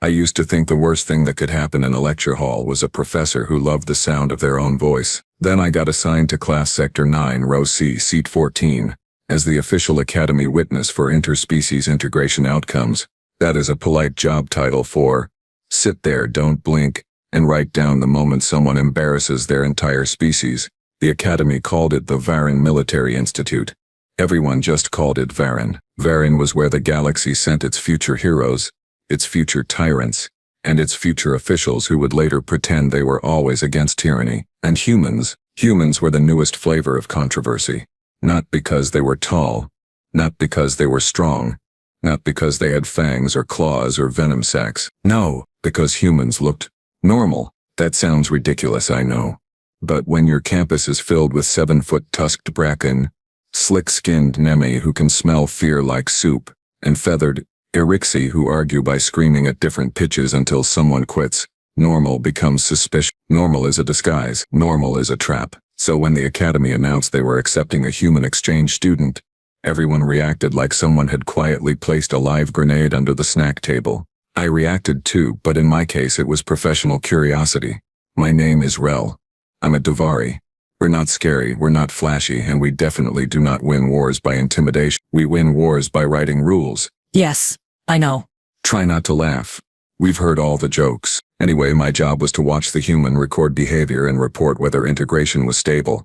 I used to think the worst thing that could happen in a lecture hall was a professor who loved the sound of their own voice. Then I got assigned to class sector 9 row C seat 14 as the official academy witness for interspecies integration outcomes. That is a polite job title for sit there, don't blink, and write down the moment someone embarrasses their entire species. The academy called it the Varan Military Institute. Everyone just called it Varan. Varan was where the galaxy sent its future heroes, its future tyrants, and its future officials who would later pretend they were always against tyranny. And humans were the newest flavor of controversy. Not because they were tall, not because they were strong, not because they had fangs or claws or venom sacs. No, because humans looked normal. That sounds ridiculous, I know. But when your campus is filled with 7-foot tusked bracken, slick-skinned Nemi who can smell fear like soup, and feathered Irixi who argue by screaming at different pitches until someone quits, normal becomes suspicious. Normal is a disguise. Normal is a trap. So when the academy announced they were accepting a human exchange student, everyone reacted like someone had quietly placed a live grenade under the snack table. I reacted too, but in my case it was professional curiosity. My name is Rel. I'm a Davari. We're not scary, we're not flashy, and we definitely do not win wars by intimidation. We win wars by writing rules. Yes, I know. Try not to laugh. We've heard all the jokes. Anyway, my job was to watch the human record behavior and report whether integration was stable.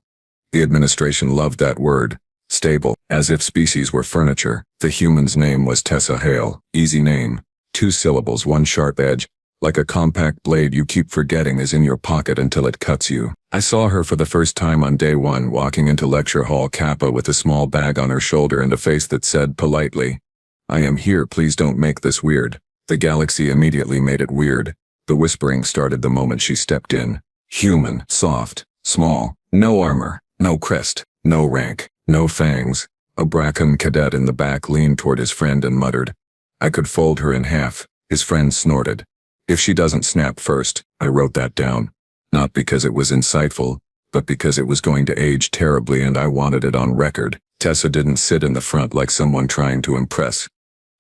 The administration loved that word, stable, as if species were furniture. The human's name was Tessa Hale. Easy name. 2 syllables, 1 sharp edge. Like a compact blade you keep forgetting is in your pocket until it cuts you. I saw her for the first time on day 1 walking into lecture hall Kappa with a small bag on her shoulder and a face that said politely, "I am here, please don't make this weird." The galaxy immediately made it weird. The whispering started the moment she stepped in. Human, soft, small, no armor, no crest, no rank, no fangs. A Bracken cadet in the back leaned toward his friend and muttered, "I could fold her in half." His friend snorted. "If she doesn't snap first." I wrote that down. Not because it was insightful, but because it was going to age terribly and I wanted it on record. Tessa didn't sit in the front like someone trying to impress.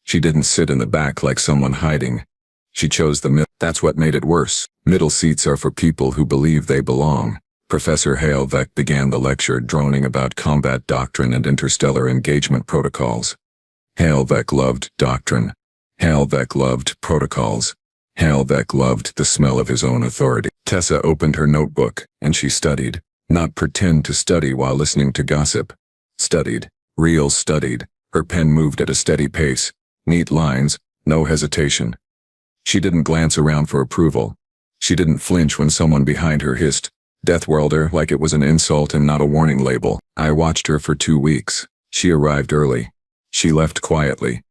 She didn't sit in the back like someone hiding. She chose the middle. That's what made it worse. Middle seats are for people who believe they belong. Professor Halevek began the lecture droning about combat doctrine and interstellar engagement protocols. Halevek loved doctrine. Halevek loved protocols. Halevek loved the smell of his own authority. Tessa opened her notebook, and she studied. Not pretend to study while listening to gossip. Studied. Real studied. Her pen moved at a steady pace. Neat lines, no hesitation. She didn't glance around for approval. She didn't flinch when someone behind her hissed, "Deathworlder," like it was an insult and not a warning label. I watched her for 2 weeks. She arrived early. She left quietly.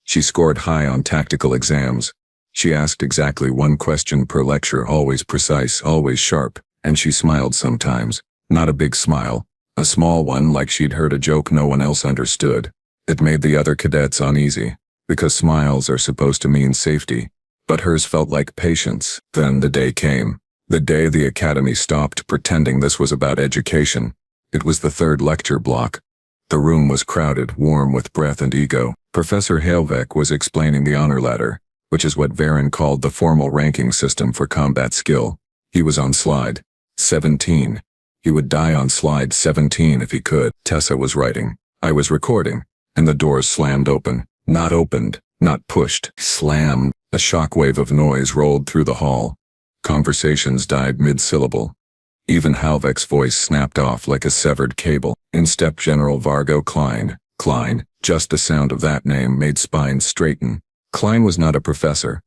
She scored high on tactical exams. She asked exactly 1 question per lecture, always precise, always sharp, and she smiled sometimes. Not a big smile. A small one like she'd heard a joke no one else understood. It made the other cadets uneasy, because smiles are supposed to mean safety. But hers felt like patience. Then the day came. The day the academy stopped pretending this was about education. It was the 3rd lecture block. The room was crowded, warm with breath and ego. Professor Halevek was explaining the honor ladder, which is what Varan called the formal ranking system for combat skill. He was on slide 17. He would die on slide 17 if he could. Tessa was writing. I was recording, and the doors slammed open. Not opened, not pushed, slammed. A shockwave of noise rolled through the hall. Conversations died mid-syllable. Even Halvek's voice snapped off like a severed cable. In stepped General Vargo Klein. Klein, just the sound of that name made spines straighten. Klein was not a professor.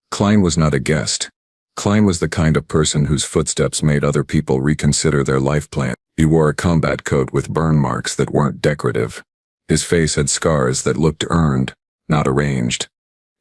Klein was not a guest. Klein was the kind of person whose footsteps made other people reconsider their life plan. He wore a combat coat with burn marks that weren't decorative. His face had scars that looked earned, not arranged.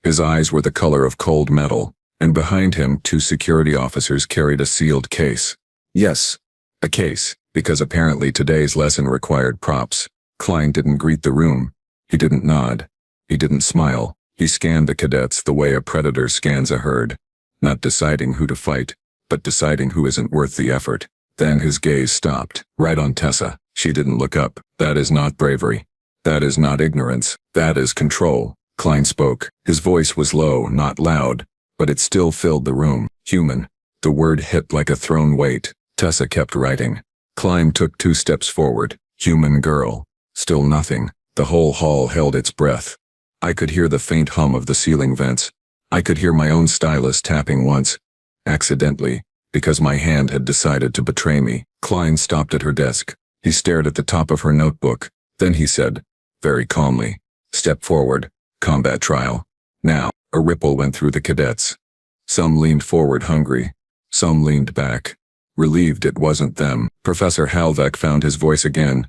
His eyes were the color of cold metal, and behind him 2 security officers carried a sealed case. Yes, a case, because apparently today's lesson required props. Klein didn't greet the room. He didn't nod. He didn't smile. He scanned the cadets the way a predator scans a herd, not deciding who to fight, but deciding who isn't worth the effort. Then his gaze stopped, right on Tessa. She didn't look up. That is not bravery. That is not ignorance. That is control. Klein spoke. His voice was low, not loud, but it still filled the room. Human. The word hit like a thrown weight. Tessa kept writing. Klein took 2 steps forward. Human girl. Still nothing. The whole hall held its breath. I could hear the faint hum of the ceiling vents. I could hear my own stylus tapping once. Accidentally, because my hand had decided to betray me. Klein stopped at her desk. He stared at the top of her notebook. Then he said, very calmly, "Step forward. Combat trial. Now." A ripple went through the cadets. Some leaned forward hungry. Some leaned back, relieved it wasn't them. Professor Halvek found his voice again.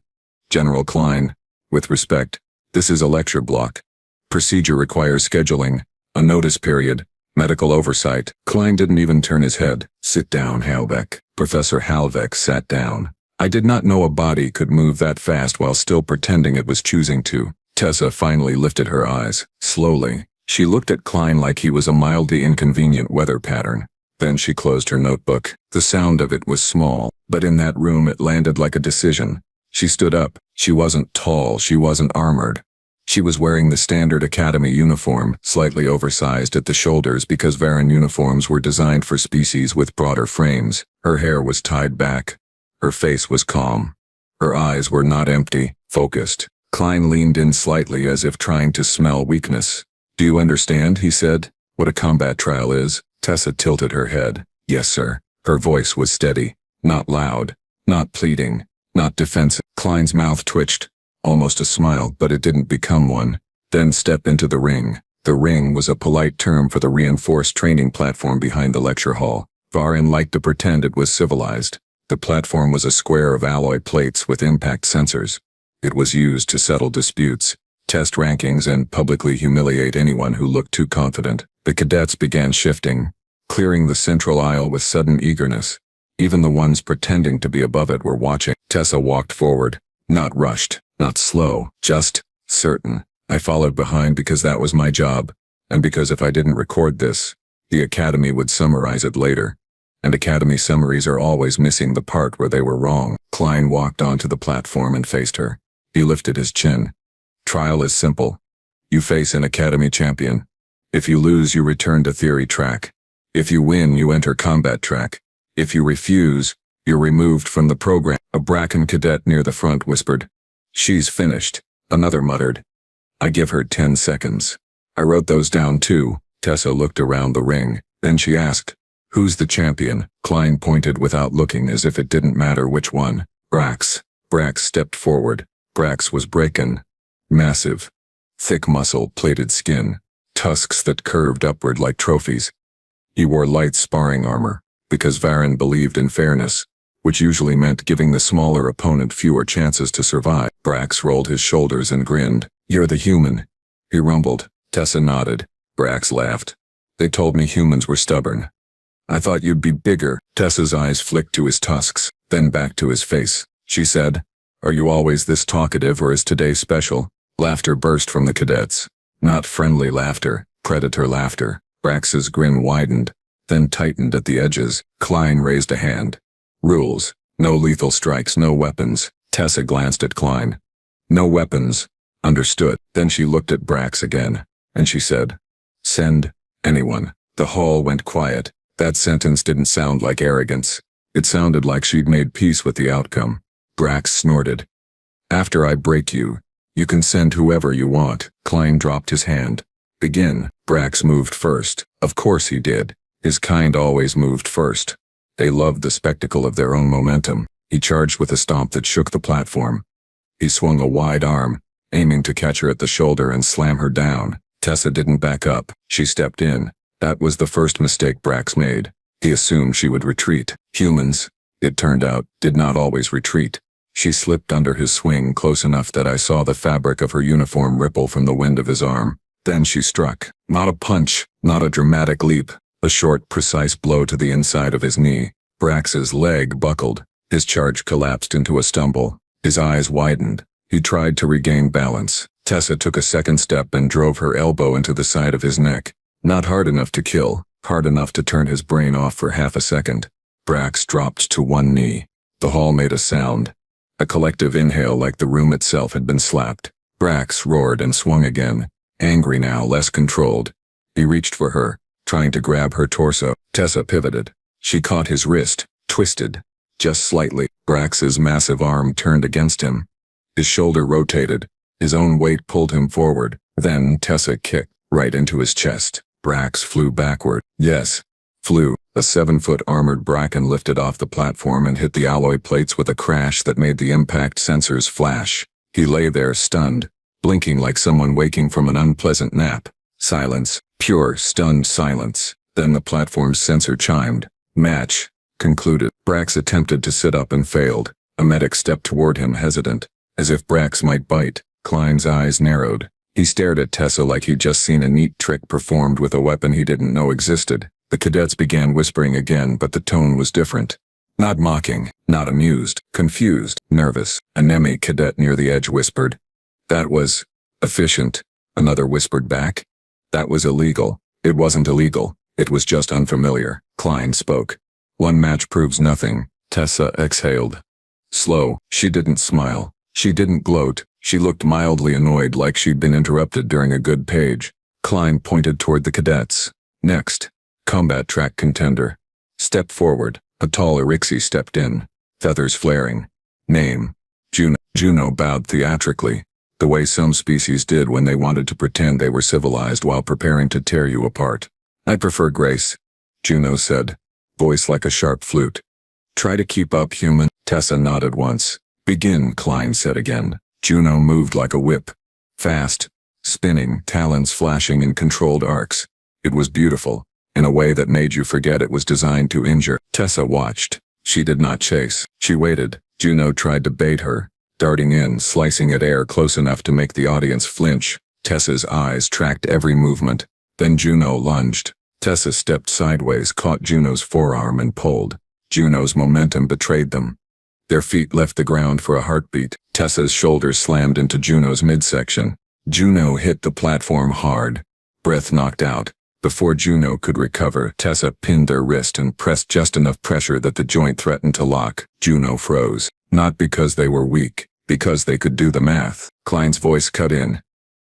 "General Klein, with respect, this is a lecture block. Procedure requires scheduling, a notice period, medical oversight." Klein didn't even turn his head. "Sit down, Halvek." Professor Halvek sat down. I did not know a body could move that fast while still pretending it was choosing to. Tessa finally lifted her eyes. Slowly, she looked at Klein like he was a mildly inconvenient weather pattern. Then she closed her notebook. The sound of it was small, but in that room it landed like a decision. She stood up. She wasn't tall, she wasn't armored. She was wearing the standard academy uniform, slightly oversized at the shoulders because Varan uniforms were designed for species with broader frames. Her hair was tied back. Her face was calm. Her eyes were not empty, focused. Klein leaned in slightly as if trying to smell weakness. "Do you understand," he said, "what a combat trial is?" Tessa tilted her head. "Yes, sir." Her voice was steady, not loud, not pleading, not defensive. Klein's mouth twitched, almost a smile, but it didn't become one. "Then step into the ring." The ring was a polite term for the reinforced training platform behind the lecture hall. Varan liked to pretend it was civilized. The platform was a square of alloy plates with impact sensors. It was used to settle disputes, test rankings, and publicly humiliate anyone who looked too confident. The cadets began shifting, clearing the central aisle with sudden eagerness. Even the ones pretending to be above it were watching. Tessa walked forward, not rushed, not slow, just certain. I followed behind because that was my job, and because if I didn't record this, the academy would summarize it later. And academy summaries are always missing the part where they were wrong. Klein walked onto the platform and faced her. He lifted his chin. "Trial is simple. You face an academy champion. If you lose, you return to theory track. If you win, you enter combat track. If you refuse, you're removed from the program." A Bracken cadet near the front whispered, "She's finished." Another muttered, "I give her 10 seconds. I wrote those down too." Tessa looked around the ring. Then she asked, "Who's the champion?" Klein pointed without looking as if it didn't matter which one. "Brax." Brax stepped forward. Brax was Bracken. Massive. Thick muscle, plated skin. Tusks that curved upward like trophies. He wore light sparring armor, because Varan believed in fairness, which usually meant giving the smaller opponent fewer chances to survive. Brax rolled his shoulders and grinned. "You're the human," he rumbled. Tessa nodded. Brax laughed. "They told me humans were stubborn. I thought you'd be bigger." Tessa's eyes flicked to his tusks, then back to his face. She said, "Are you always this talkative, or is today special?" Laughter burst from the cadets. Not friendly laughter, predator laughter. Brax's grin widened, then tightened at the edges. Klein raised a hand. "Rules. No lethal strikes, no weapons." Tessa glanced at Klein. "No weapons. Understood." Then she looked at Brax again, and she said, "Send anyone." The hall went quiet. That sentence didn't sound like arrogance. It sounded like she'd made peace with the outcome. Brax snorted. "After I break you, you can send whoever you want." Klein dropped his hand. "Begin." Brax moved first. Of course he did. His kind always moved first. They loved the spectacle of their own momentum. He charged with a stomp that shook the platform. He swung a wide arm, aiming to catch her at the shoulder and slam her down. Tessa didn't back up. She stepped in. That was the first mistake Brax made. He assumed she would retreat. Humans, it turned out, did not always retreat. She slipped under his swing close enough that I saw the fabric of her uniform ripple from the wind of his arm. Then she struck. Not a punch, not a dramatic leap. A short, precise blow to the inside of his knee. Brax's leg buckled. His charge collapsed into a stumble. His eyes widened. He tried to regain balance. Tessa took a second step and drove her elbow into the side of his neck. Not hard enough to kill, hard enough to turn his brain off for half a second. Brax dropped to one knee. The hall made a sound. A collective inhale like the room itself had been slapped. Brax roared and swung again, angry now, less controlled. He reached for her, trying to grab her torso. Tessa pivoted. She caught his wrist, twisted. Just slightly. Brax's massive arm turned against him. His shoulder rotated. His own weight pulled him forward. Then Tessa kicked, right into his chest. Brax flew backward. Yes. Flew. A 7-foot armored bracken lifted off the platform and hit the alloy plates with a crash that made the impact sensors flash. He lay there stunned, blinking like someone waking from an unpleasant nap. Silence. Pure, stunned silence. Then the platform's sensor chimed. Match. Concluded. Brax attempted to sit up and failed. A medic stepped toward him hesitant, as if Brax might bite. Klein's eyes narrowed. He stared at Tessa like he'd just seen a neat trick performed with a weapon he didn't know existed. The cadets began whispering again, but the tone was different. Not mocking, not amused, confused, nervous. A Nemi cadet near the edge whispered. That was efficient. Another whispered back. That was illegal. It wasn't illegal. It was just unfamiliar. Klein spoke. One match proves nothing. Tessa exhaled. Slow. She didn't smile. She didn't gloat. She looked mildly annoyed, like she'd been interrupted during a good page. Klein pointed toward the cadets. Next. Combat track contender. Step forward. A tall Erixi stepped in. Feathers flaring. Name. Juno. Juno bowed theatrically, the way some species did when they wanted to pretend they were civilized while preparing to tear you apart. I prefer Grace, Juno said, voice like a sharp flute. Try to keep up, human. Tessa nodded once. Begin, Klein said again. Juno moved like a whip. Fast. Spinning, talons flashing in controlled arcs. It was beautiful, in a way that made you forget it was designed to injure. Tessa watched. She did not chase. She waited. Juno tried to bait her, darting in, slicing at air close enough to make the audience flinch. Tessa's eyes tracked every movement. Then Juno lunged. Tessa stepped sideways, caught Juno's forearm and pulled. Juno's momentum betrayed them. Their feet left the ground for a heartbeat. Tessa's shoulders slammed into Juno's midsection. Juno hit the platform hard. Breath knocked out. Before Juno could recover, Tessa pinned their wrist and pressed just enough pressure that the joint threatened to lock. Juno froze. Not because they were weak, because they could do the math. Klein's voice cut in.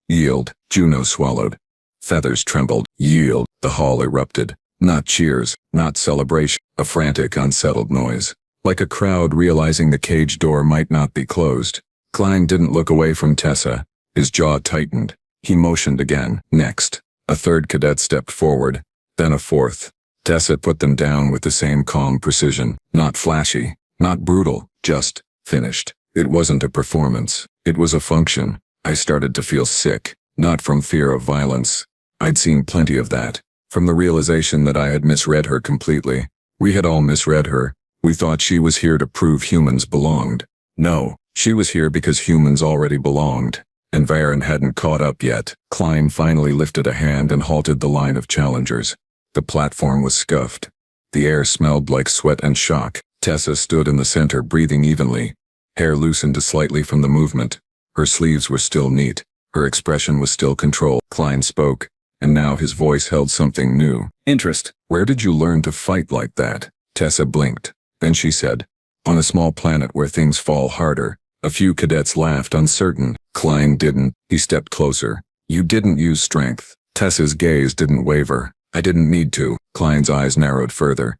Yield. Juno swallowed. Feathers trembled. Yield. The hall erupted. Not cheers, not celebration, a frantic, unsettled noise. Like a crowd realizing the cage door might not be closed. Klein didn't look away from Tessa. His jaw tightened. He motioned again. Next. A third cadet stepped forward. Then a fourth. Tessa put them down with the same calm precision. Not flashy. Not brutal. Just finished. It wasn't a performance. It was a function. I started to feel sick. Not from fear of violence. I'd seen plenty of that. From the realization that I had misread her completely. We had all misread her. We thought she was here to prove humans belonged. No, she was here because humans already belonged. And Varen hadn't caught up yet. Klein finally lifted a hand and halted the line of challengers. The platform was scuffed. The air smelled like sweat and shock. Tessa stood in the center, breathing evenly. Hair loosened slightly from the movement. Her sleeves were still neat. Her expression was still controlled. Klein spoke, and now his voice held something new. Interest. Where did you learn to fight like that? Tessa blinked. Then she said, on a small planet where things fall harder. A few cadets laughed, uncertain. Klein didn't. He stepped closer. You didn't use strength. Tessa's gaze didn't waver. I didn't need to. Klein's eyes narrowed further.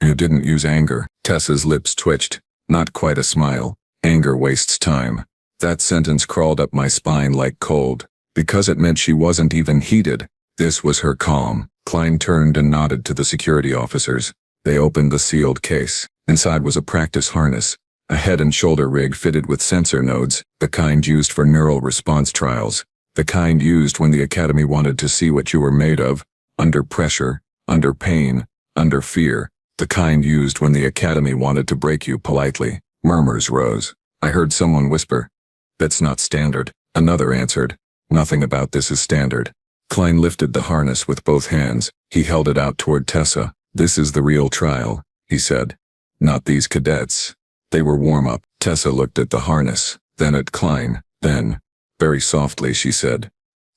You didn't use anger. Tessa's lips twitched. Not quite a smile. Anger wastes time. That sentence crawled up my spine like cold. Because it meant she wasn't even heated. This was her calm. Klein turned and nodded to the security officers. They opened the sealed case. Inside was a practice harness. A head and shoulder rig fitted with sensor nodes, the kind used for neural response trials. The kind used when the Academy wanted to see what you were made of. Under pressure, under pain, under fear. The kind used when the Academy wanted to break you politely. Murmurs rose. I heard someone whisper. That's not standard. Another answered. Nothing about this is standard. Klein lifted the harness with both hands. He held it out toward Tessa. This is the real trial, he said. Not these cadets. They were warm-up. Tessa looked at the harness, then at Klein, then, very softly she said.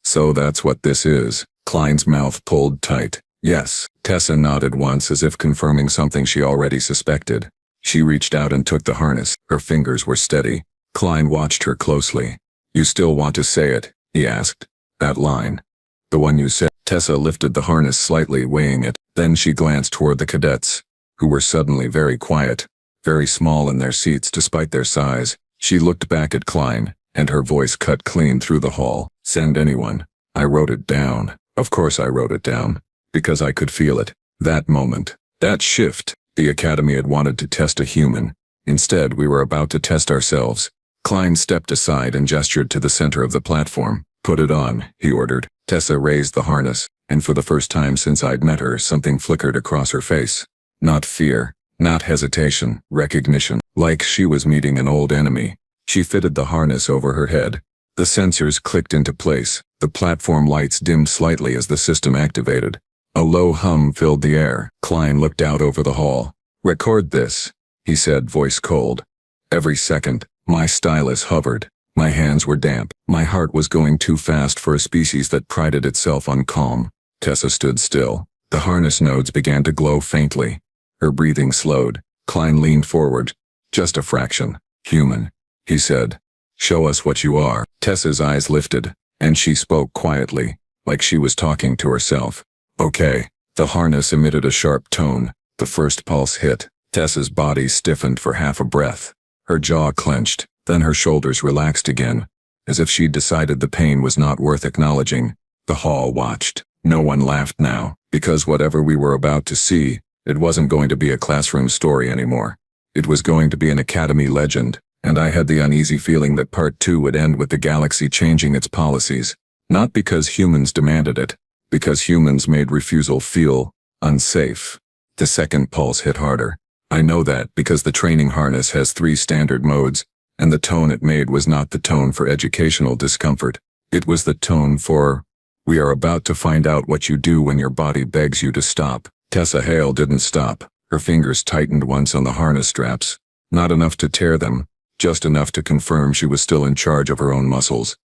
So that's what this is. Klein's mouth pulled tight. Yes. Tessa nodded once as if confirming something she already suspected. She reached out and took the harness. Her fingers were steady. Klein watched her closely. You still want to say it? He asked. That line. The one you said. Tessa lifted the harness slightly, weighing it. Then she glanced toward the cadets, who were suddenly very quiet, very small in their seats despite their size. She looked back at Klein, and her voice cut clean through the hall. Send anyone. I wrote it down. Of course I wrote it down. Because I could feel it. That moment. That shift. The Academy had wanted to test a human. Instead, we were about to test ourselves. Klein stepped aside and gestured to the center of the platform. Put it on, he ordered. Tessa raised the harness, and for the first time since I'd met her, something flickered across her face. Not fear. Not hesitation. Recognition. Like she was meeting an old enemy. She fitted the harness over her head. The sensors clicked into place. The platform lights dimmed slightly as the system activated. A low hum filled the air. Klein looked out over the hall. Record this, he said, voice cold. Every second, my stylus hovered. My hands were damp. My heart was going too fast for a species that prided itself on calm. Tessa stood still. The harness nodes began to glow faintly. Her breathing slowed. Klein leaned forward. Just a fraction. Human, he said. Show us what you are. Tessa's eyes lifted, and she spoke quietly, like she was talking to herself. Okay. The harness emitted a sharp tone. The first pulse hit. Tessa's body stiffened for half a breath. Her jaw clenched, then her shoulders relaxed again, as if she'd decided the pain was not worth acknowledging. The hall watched. No one laughed now, because whatever we were about to see, it wasn't going to be a classroom story anymore. It was going to be an Academy legend, and I had the uneasy feeling that Part 2 would end with the galaxy changing its policies. Not because humans demanded it, because humans made refusal feel unsafe. The second pulse hit harder. I know that because the training harness has 3 standard modes, and the tone it made was not the tone for educational discomfort. It was the tone for, we are about to find out what you do when your body begs you to stop. Tessa Hale didn't stop. Her fingers tightened once on the harness straps. Not enough to tear them, just enough to confirm she was still in charge of her own muscles.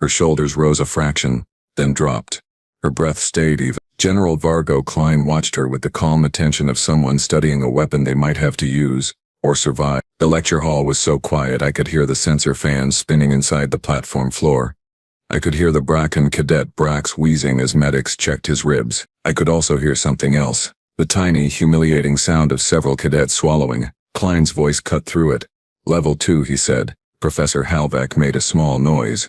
Her shoulders rose a fraction, then dropped. Her breath stayed even. General Vargo Klein watched her with the calm attention of someone studying a weapon they might have to use, or survive. The lecture hall was so quiet I could hear the sensor fans spinning inside the platform floor. I could hear the Bracken cadet Brax wheezing as medics checked his ribs. I could also hear something else, the tiny, humiliating sound of several cadets swallowing. Klein's voice cut through it. Level 2, he said. Professor Halbeck made a small noise.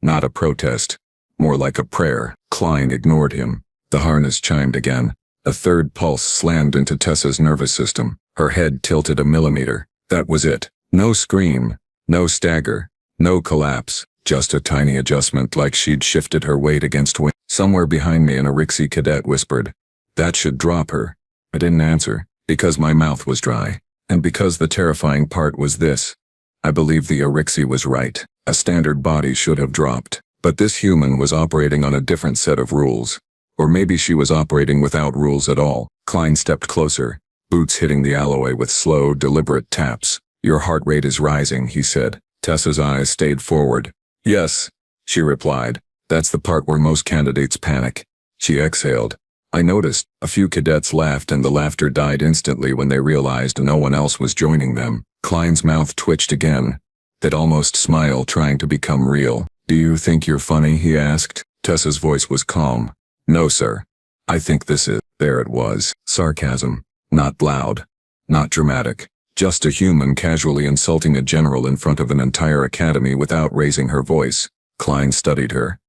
Not a protest. More like a prayer. Klein ignored him. The harness chimed again. A third pulse slammed into Tessa's nervous system. Her head tilted a millimeter. That was it. No scream. No stagger. No collapse. Just a tiny adjustment, like she'd shifted her weight against wind. Somewhere behind me an Arixi cadet whispered, "That should drop her." I didn't answer, because my mouth was dry. And because the terrifying part was this. I believe the Arixi was right. A standard body should have dropped. But this human was operating on a different set of rules. Or maybe she was operating without rules at all. Klein stepped closer, boots hitting the alloy with slow, deliberate taps. Your heart rate is rising, he said. Tessa's eyes stayed forward. Yes, she replied. That's the part where most candidates panic. She exhaled. I noticed. A few cadets laughed and the laughter died instantly when they realized no one else was joining them. Klein's mouth twitched again. That almost smile trying to become real. Do you think you're funny? He asked. Tessa's voice was calm. No, sir. I think this is. There it was. Sarcasm. Not loud. Not dramatic. Just a human casually insulting a general in front of an entire academy without raising her voice. Klein studied her.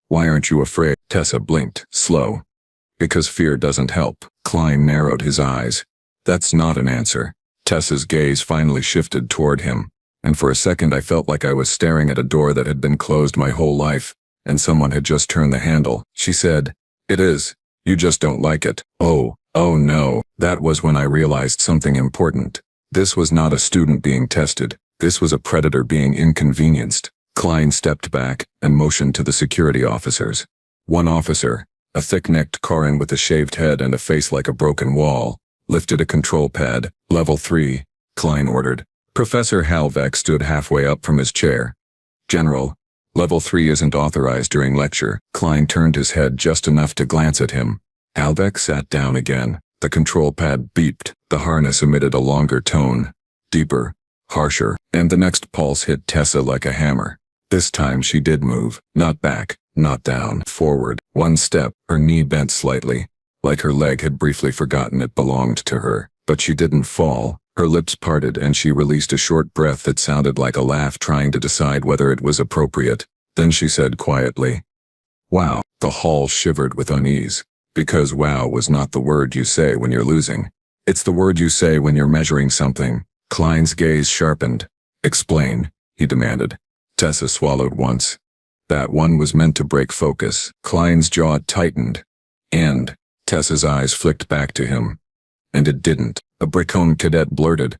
Why aren't you afraid? Tessa blinked. Slow. Because fear doesn't help. Klein narrowed his eyes. That's not an answer. Tessa's gaze finally shifted toward him. And for a second I felt like I was staring at a door that had been closed my whole life, and someone had just turned the handle. She said, "It is. You just don't like it." Oh no. That was when I realized something important. This was not a student being tested. This was a predator being inconvenienced. Klein stepped back and motioned to the security officers. One officer, a thick-necked Karin with a shaved head and a face like a broken wall, lifted a control pad. Level 3, Klein ordered. Professor Halveck stood halfway up from his chair. General, Level 3 isn't authorized during lecture. Klein turned his head just enough to glance at him. Halveck sat down again. The control pad beeped. The harness emitted a longer tone. Deeper. Harsher. And the next pulse hit Tessa like a hammer. This time she did move. Not back. Not down. Forward. One step, her knee bent slightly, like her leg had briefly forgotten it belonged to her. But she didn't fall. Her lips parted and she released a short breath that sounded like a laugh, trying to decide whether it was appropriate. Then she said quietly, "Wow." The hall shivered with unease. Because wow was not the word you say when you're losing. It's the word you say when you're measuring something. Klein's gaze sharpened. "Explain," he demanded. Tessa swallowed once. That one was meant to break focus. Klein's jaw tightened. And Tessa's eyes flicked back to him. And it didn't. A Bracone cadet blurted.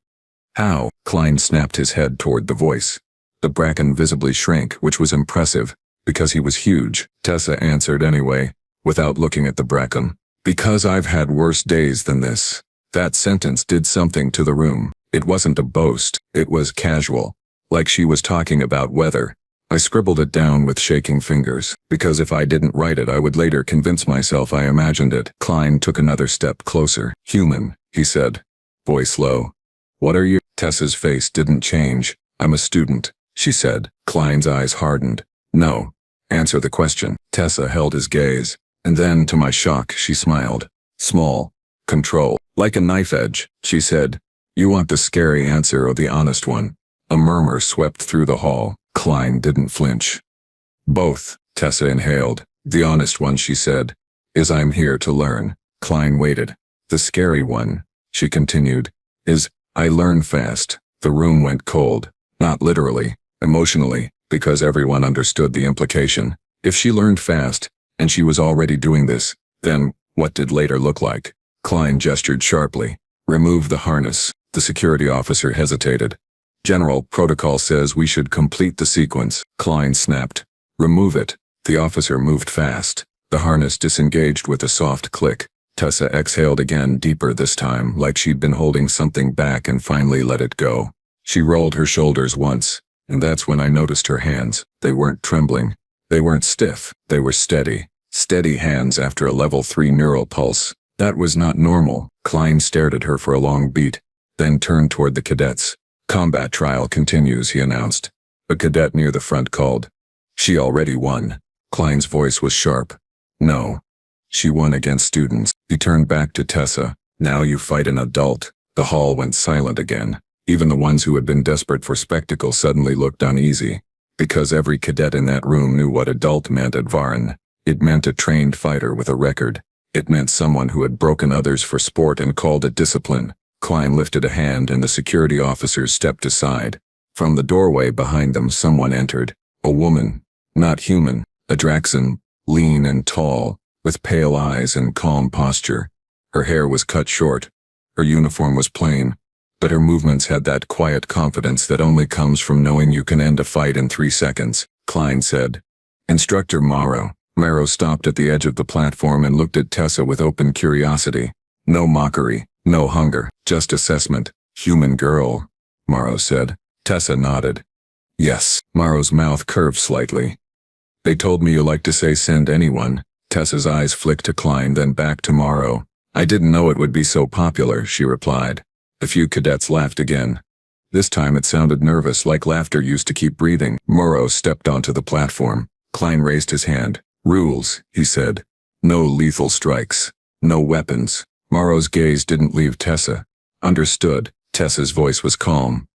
"How?" Klein snapped his head toward the voice. The bracken visibly shrank, which was impressive, because he was huge. Tessa answered anyway, without looking at the bracken. "Because I've had worse days than this." That sentence did something to the room. It wasn't a boast, it was casual. Like she was talking about weather. I scribbled it down with shaking fingers, because if I didn't write it I would later convince myself I imagined it. Klein took another step closer. "Human," he said, voice low. "What are you?" Tessa's face didn't change. "I'm a student," she said. Klein's eyes hardened. "No. Answer the question." Tessa held his gaze, and then, to my shock, she smiled. "Small. Control. Like a knife edge," she said. "You want the scary answer or the honest one?" A murmur swept through the hall. Klein didn't flinch. "Both," Tessa inhaled. "The honest one," she said, "is I'm here to learn." Klein waited. "The scary one," she continued, "is I learn fast." The room went cold. Not literally, emotionally, because everyone understood the implication. If she learned fast, and she was already doing this, then what did later look like? Klein gestured sharply. "Remove the harness." The security officer hesitated. "General protocol says we should complete the sequence." Klein snapped. "Remove it." The officer moved fast. The harness disengaged with a soft click. Tessa exhaled again, deeper this time, like she'd been holding something back and finally let it go. She rolled her shoulders once, and that's when I noticed her hands. They weren't trembling. They weren't stiff. They were steady. Steady hands after a level 3 neural pulse. That was not normal. Klein stared at her for a long beat, then turned toward the cadets. "Combat trial continues," he announced. A cadet near the front called. "She already won." Klein's voice was sharp. "No. She won against students." He turned back to Tessa. "Now you fight an adult." The hall went silent again. Even the ones who had been desperate for spectacle suddenly looked uneasy. Because every cadet in that room knew what adult meant at Varan. It meant a trained fighter with a record. It meant someone who had broken others for sport and called it discipline. Klein lifted a hand and the security officers stepped aside. From the doorway behind them someone entered. A woman. Not human. A Draxan. Lean and tall, with pale eyes and calm posture. Her hair was cut short. Her uniform was plain, but her movements had that quiet confidence that only comes from knowing you can end a fight in 3 seconds. Klein said, "Instructor Morrow." Morrow stopped at the edge of the platform and looked at Tessa with open curiosity. No mockery, no hunger, just assessment. "Human girl," Morrow said. Tessa nodded. "Yes." Morrow's mouth curved slightly. "They told me you like to say send anyone." Tessa's eyes flicked to Klein, then back to Morrow. "I didn't know it would be so popular," she replied. A few cadets laughed again. This time it sounded nervous, like laughter used to keep breathing. Morrow stepped onto the platform. Klein raised his hand. "Rules," he said. "No lethal strikes. No weapons." Morrow's gaze didn't leave Tessa. "Understood." Tessa's voice was calm.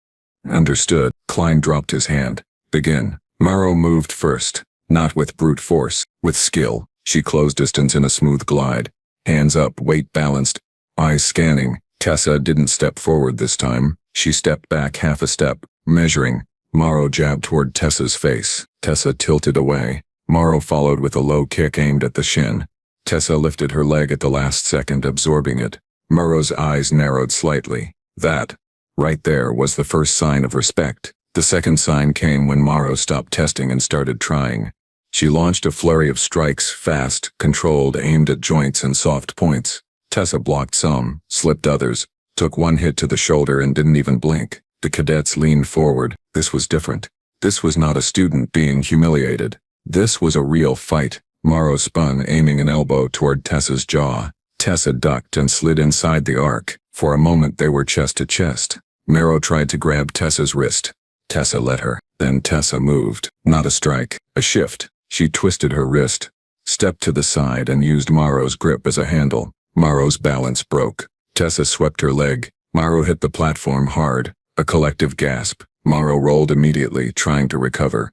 "Understood." Klein dropped his hand. "Begin." Morrow moved first. Not with brute force, with skill. She closed distance in a smooth glide. Hands up, weight balanced, eyes scanning. Tessa didn't step forward this time. She stepped back half a step, measuring. Morrow jabbed toward Tessa's face. Tessa tilted away. Morrow followed with a low kick aimed at the shin. Tessa lifted her leg at the last second, absorbing it. Morrow's eyes narrowed slightly. That, right there, was the first sign of respect. The second sign came when Morrow stopped testing and started trying. She launched a flurry of strikes, fast, controlled, aimed at joints and soft points. Tessa blocked some, slipped others, took one hit to the shoulder and didn't even blink. The cadets leaned forward. This was different. This was not a student being humiliated. This was a real fight. Morrow spun, aiming an elbow toward Tessa's jaw. Tessa ducked and slid inside the arc. For a moment they were chest to chest. Morrow tried to grab Tessa's wrist. Tessa let her. Then Tessa moved. Not a strike, a shift. She twisted her wrist. stepped to the side and used Morrow's grip as a handle. Morrow's balance broke. Tessa swept her leg. Morrow hit the platform hard. A collective gasp. Morrow rolled immediately, trying to recover.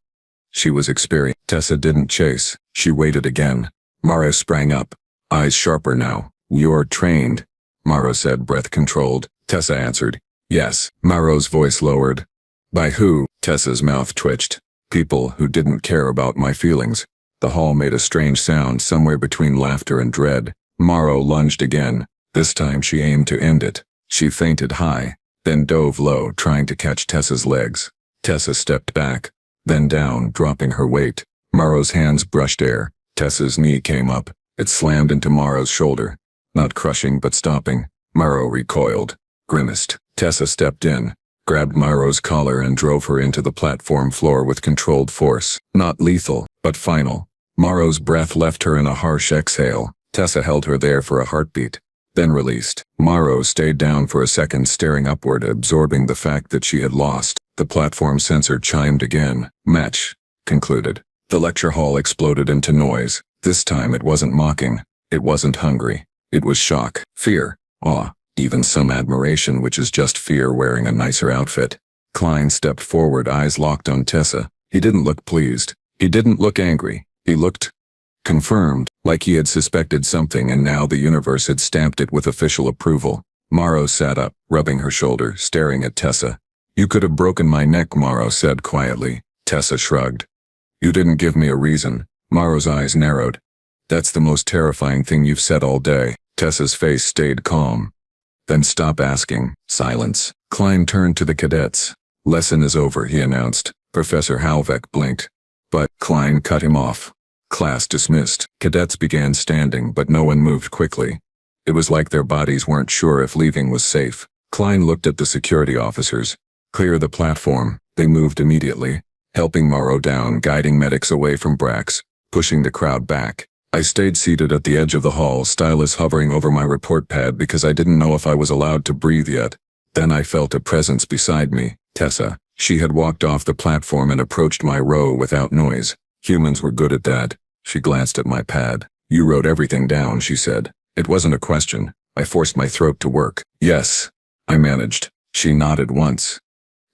She was experienced. Tessa didn't chase. She waited again. Morrow sprang up, eyes sharper now. "You're trained," Morrow said, breath controlled. Tessa answered, "Yes." Morrow's voice lowered. "By who?" Tessa's mouth twitched. "People who didn't care about my feelings." The hall made a strange sound somewhere between laughter and dread. Morrow lunged again. This time she aimed to end it. She feinted high, then dove low, trying to catch Tessa's legs. Tessa stepped back, then down, dropping her weight. Morrow's hands brushed air. Tessa's knee came up. It slammed into Morrow's shoulder. Not crushing but stopping. Morrow recoiled, grimaced. Tessa stepped in, grabbed Morrow's collar and drove her into the platform floor with controlled force. Not lethal, but final. Morrow's breath left her in a harsh exhale. Tessa held her there for a heartbeat, then released. Morrow stayed down for a second, staring upward, absorbing the fact that she had lost. The platform sensor chimed again. "Match," concluded. The lecture hall exploded into noise. This time it wasn't mocking. It wasn't hungry. It was shock, fear, awe, even some admiration, which is just fear wearing a nicer outfit. Klein stepped forward, eyes locked on Tessa. He didn't look pleased. He didn't look angry. He looked confirmed, like he had suspected something and now the universe had stamped it with official approval. Morrow sat up, rubbing her shoulder, staring at Tessa. "You could have broken my neck," Morrow said quietly. Tessa shrugged. "You didn't give me a reason." Morrow's eyes narrowed. "That's the most terrifying thing you've said all day." Tessa's face stayed calm. "Then stop asking." Silence. Klein turned to the cadets. "Lesson is over," he announced. Professor Halvek blinked. But Klein cut him off. Class dismissed. Cadets began standing, but no one moved quickly. It was like their bodies weren't sure if leaving was safe. Klein looked at the security officers. "Clear the platform." They moved immediately, helping Morrow down, guiding medics away from Brax, pushing the crowd back. I stayed seated at the edge of the hall, stylus hovering over my report pad because I didn't know if I was allowed to breathe yet. Then I felt a presence beside me, Tessa. She had walked off the platform and approached my row without noise. Humans were good at that. She glanced at my pad. "You wrote everything down," she said. It wasn't a question. I forced my throat to work. "Yes," I managed. She nodded once.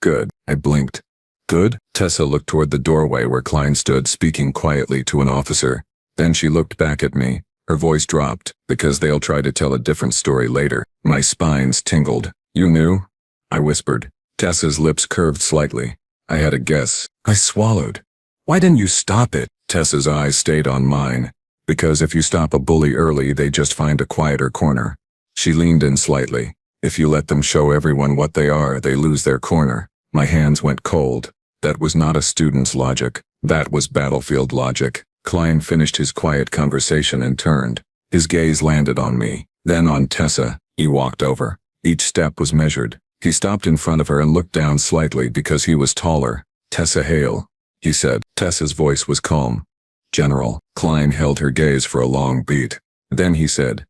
"Good." I blinked. "Good?" Tessa looked toward the doorway where Klein stood, speaking quietly to an officer. Then she looked back at me. Her voice dropped, "Because they'll try to tell a different story later." My spines tingled. "You knew?" I whispered. Tessa's lips curved slightly. I had a guess. I swallowed. "Why didn't you stop it?" Tessa's eyes stayed on mine. "Because if you stop a bully early, they just find a quieter corner." She leaned in slightly. "If you let them show everyone what they are, they lose their corner." My hands went cold. That was not a student's logic. That was battlefield logic. Klein finished his quiet conversation and turned. His gaze landed on me, then on Tessa. He walked over. Each step was measured. He stopped in front of her and looked down slightly because he was taller. "Tessa Hale," he said. Tessa's voice was calm. "General." Klein held her gaze for a long beat. Then he said,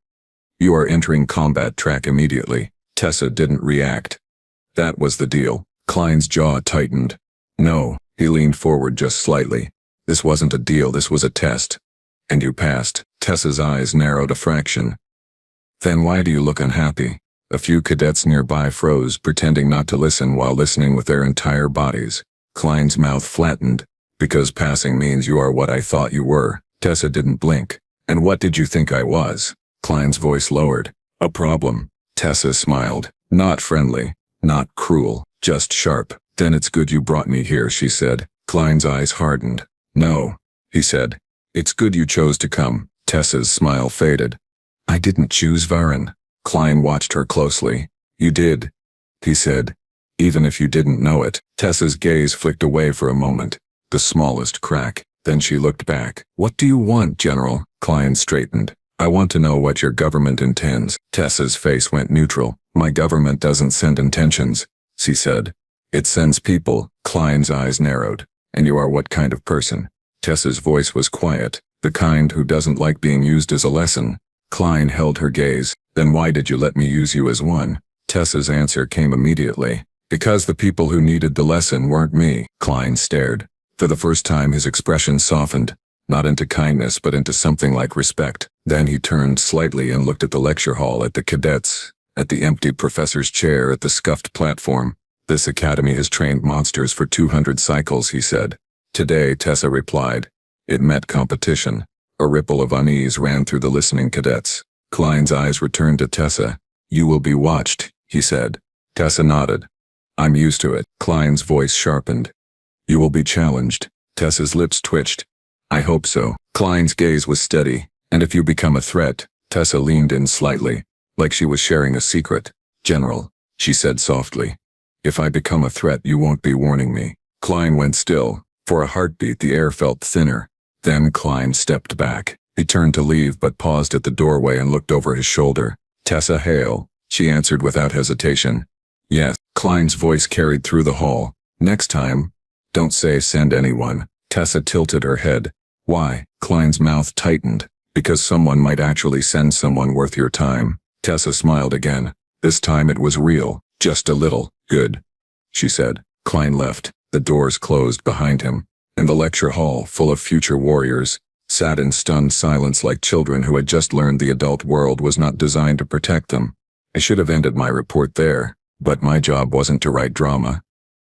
"You are entering combat track immediately." Tessa didn't react. That was the deal. Klein's jaw tightened. "No." He leaned forward just slightly. "This wasn't a deal, this was a test. And you passed." Tessa's eyes narrowed a fraction. "Then why do you look unhappy?" A few cadets nearby froze, pretending not to listen while listening with their entire bodies. Klein's mouth flattened. "Because passing means you are what I thought you were." Tessa didn't blink. "And what did you think I was?" Klein's voice lowered. "A problem." Tessa smiled. Not friendly, not cruel, just sharp. "Then it's good you brought me here," she said. Klein's eyes hardened. "No," he said. "It's good you chose to come." Tessa's smile faded. "I didn't choose Varen." Klein watched her closely. "You did," he said. "Even if you didn't know it." Tessa's gaze flicked away for a moment. The smallest crack. Then she looked back. "What do you want, General?" Klein straightened. "I want to know what your government intends." Tessa's face went neutral. "My government doesn't send intentions," she said. "It sends people." Klein's eyes narrowed. "And you are what kind of person?" Tessa's voice was quiet. "The kind who doesn't like being used as a lesson." Klein held her gaze. "Then why did you let me use you as one?" Tessa's answer came immediately. "Because the people who needed the lesson weren't me." Klein stared. For the first time his expression softened. not into kindness but into something like respect. Then he turned slightly and looked at the lecture hall, at the cadets, at the empty professor's chair, at the scuffed platform. "This academy has trained monsters for 200 cycles," he said. "Today," Tessa replied, "it met competition." A ripple of unease ran through the listening cadets. Klein's eyes returned to Tessa. "You will be watched," he said. Tessa nodded. "I'm used to it." Klein's voice sharpened. "You will be challenged." Tessa's lips twitched. "I hope so." Klein's gaze was steady. "And if you become a threat," Tessa leaned in slightly, like she was sharing a secret. "General," she said softly, "if I become a threat, you won't be warning me." Klein went still. For a heartbeat the air felt thinner. Then Klein stepped back. He turned to leave but paused at the doorway and looked over his shoulder. "Tessa Hale," she answered without hesitation. "Yes." Klein's voice carried through the hall. "Next time, don't say send anyone." Tessa tilted her head. "Why?" Klein's mouth tightened. "Because someone might actually send someone worth your time." Tessa smiled again. This time it was real. "Just a little." "Good," she said. Klein left. The doors closed behind him, and the lecture hall, full of future warriors, sat in stunned silence like children who had just learned the adult world was not designed to protect them. I should have ended my report there, but my job wasn't to write drama.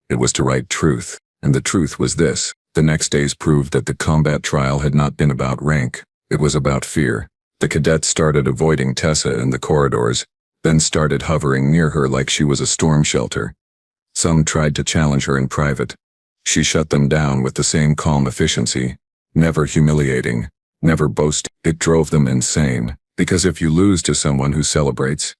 It was to write truth, and the truth was this. The next days proved that the combat trial had not been about rank. It was about fear. The cadets started avoiding Tessa in the corridors, then started hovering near her like she was a storm shelter. Some tried to challenge her in private. She shut them down with the same calm efficiency, never humiliating, never boasting. It drove them insane, because if you lose to someone who celebrates,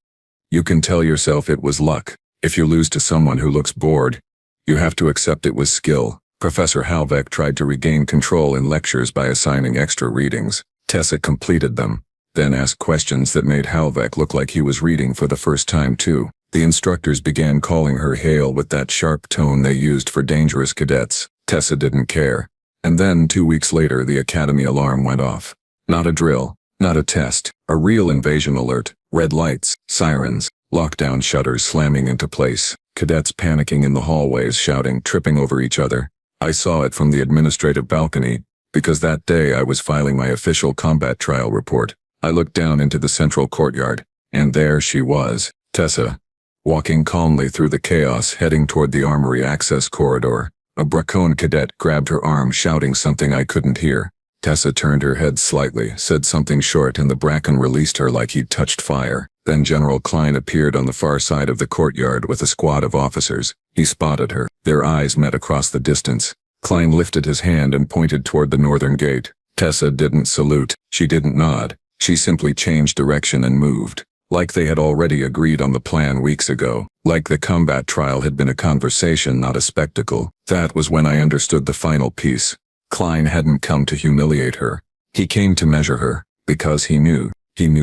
you can tell yourself it was luck. If you lose to someone who looks bored, you have to accept it was skill. Professor Halvek tried to regain control in lectures by assigning extra readings. Tessa completed them, then asked questions that made Halvek look like he was reading for the first time too. The instructors began calling her Hale with that sharp tone they used for dangerous cadets. Tessa didn't care. And then 2 weeks later the academy alarm went off. Not a drill, not a test, a real invasion alert. Red lights, sirens, lockdown shutters slamming into place, cadets panicking in the hallways, shouting, tripping over each other. I saw it from the administrative balcony, because that day I was filing my official combat trial report. I looked down into the central courtyard, and there she was, Tessa, walking calmly through the chaos heading toward the armory access corridor. A Bracone cadet grabbed her arm, shouting something I couldn't hear. Tessa turned her head slightly, said something short, and the Bracken released her like he'd touched fire. Then General Klein appeared on the far side of the courtyard with a squad of officers. He spotted her. Their eyes met across the distance. Klein lifted his hand and pointed toward the northern gate. Tessa didn't salute. She didn't nod. She simply changed direction and moved. Like they had already agreed on the plan weeks ago. Like the combat trial had been a conversation, not a spectacle. That was when I understood the final piece. Klein hadn't come to humiliate her. He came to measure her, because he knew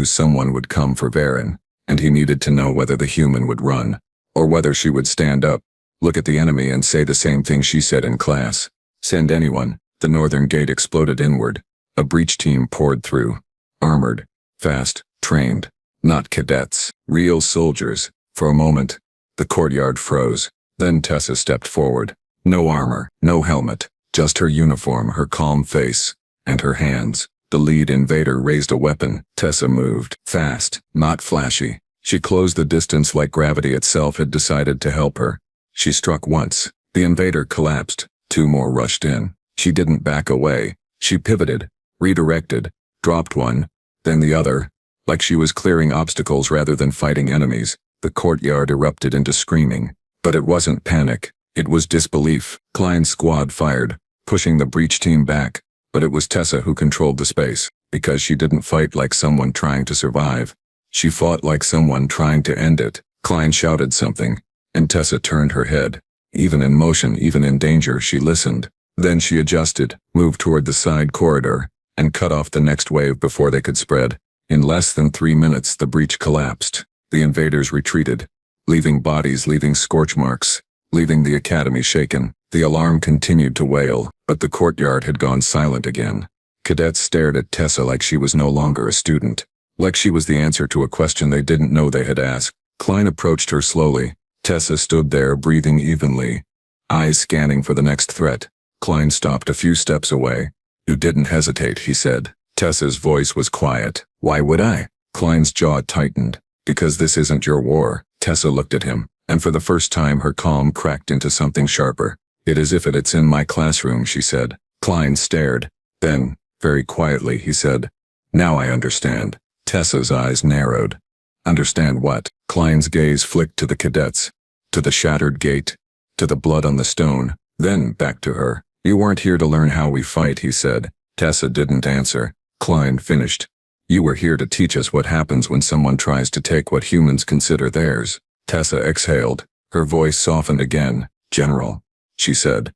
someone would come for Varen, and he needed to know whether the human would run, or whether she would stand up, look at the enemy and say the same thing she said in class. Send anyone. The northern gate exploded inward. A breach team poured through. Armored, fast, trained. Not cadets, real soldiers. For a moment, the courtyard froze. Then Tessa stepped forward. No armor, no helmet, just her uniform, her calm face, and her hands. The lead invader raised a weapon. Tessa moved, fast, not flashy. She closed the distance like gravity itself had decided to help her. She struck once. The invader collapsed. 2 more rushed in. She didn't back away. She pivoted, redirected, dropped one, then the other. Like she was clearing obstacles rather than fighting enemies. The courtyard erupted into screaming. But it wasn't panic. It was disbelief. Klein's squad fired, pushing the breach team back. But it was Tessa who controlled the space, because she didn't fight like someone trying to survive. She fought like someone trying to end it. Klein shouted something, and Tessa turned her head. Even in motion, even in danger, she listened. Then she adjusted, moved toward the side corridor, and cut off the next wave before they could spread. In less than 3 minutes, the breach collapsed. The invaders retreated, leaving bodies, leaving scorch marks, leaving the academy shaken. The alarm continued to wail, but the courtyard had gone silent again. Cadets stared at Tessa like she was no longer a student, like she was the answer to a question they didn't know they had asked. Klein approached her slowly. Tessa stood there, breathing evenly, eyes scanning for the next threat. Klein stopped a few steps away. You didn't hesitate, he said. Tessa's voice was quiet. Why would I? Klein's jaw tightened. Because this isn't your war. Tessa looked at him, and for the first time her calm cracked into something sharper. It is if it's in my classroom, she said. Klein stared. Then, very quietly, he said, now I understand. Tessa's eyes narrowed. Understand what? Klein's gaze flicked to the cadets, to the shattered gate, to the blood on the stone, then back to her. You weren't here to learn how we fight, he said. Tessa didn't answer. Klein finished. You were here to teach us what happens when someone tries to take what humans consider theirs. Tessa exhaled. Her voice softened again. General, she said.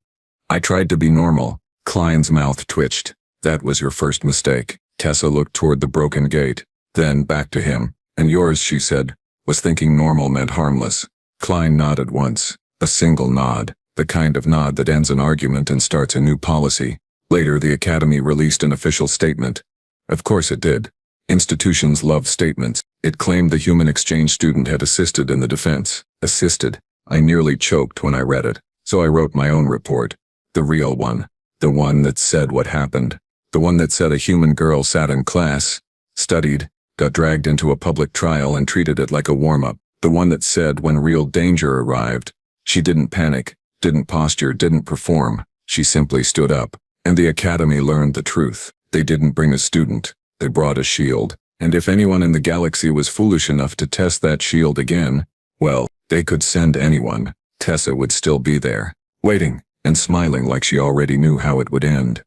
I tried to be normal. Klein's mouth twitched. That was your first mistake. Tessa looked toward the broken gate, then back to him. And yours, she said, was thinking normal meant harmless. Klein nodded once. A single nod. The kind of nod that ends an argument and starts a new policy. Later, the Academy released an official statement. Of course it did. Institutions love statements. It claimed the human exchange student had assisted in the defense. Assisted. I nearly choked when I read it. So I wrote my own report. The real one. The one that said what happened. The one that said a human girl sat in class, studied, got dragged into a public trial and treated it like a warm-up. The one that said when real danger arrived, she didn't panic, didn't posture, didn't perform. She simply stood up. And the Academy learned the truth. They didn't bring a student. They brought a shield. And if anyone in the galaxy was foolish enough to test that shield again, well, they could send anyone. Tessa would still be there, waiting, and smiling like she already knew how it would end.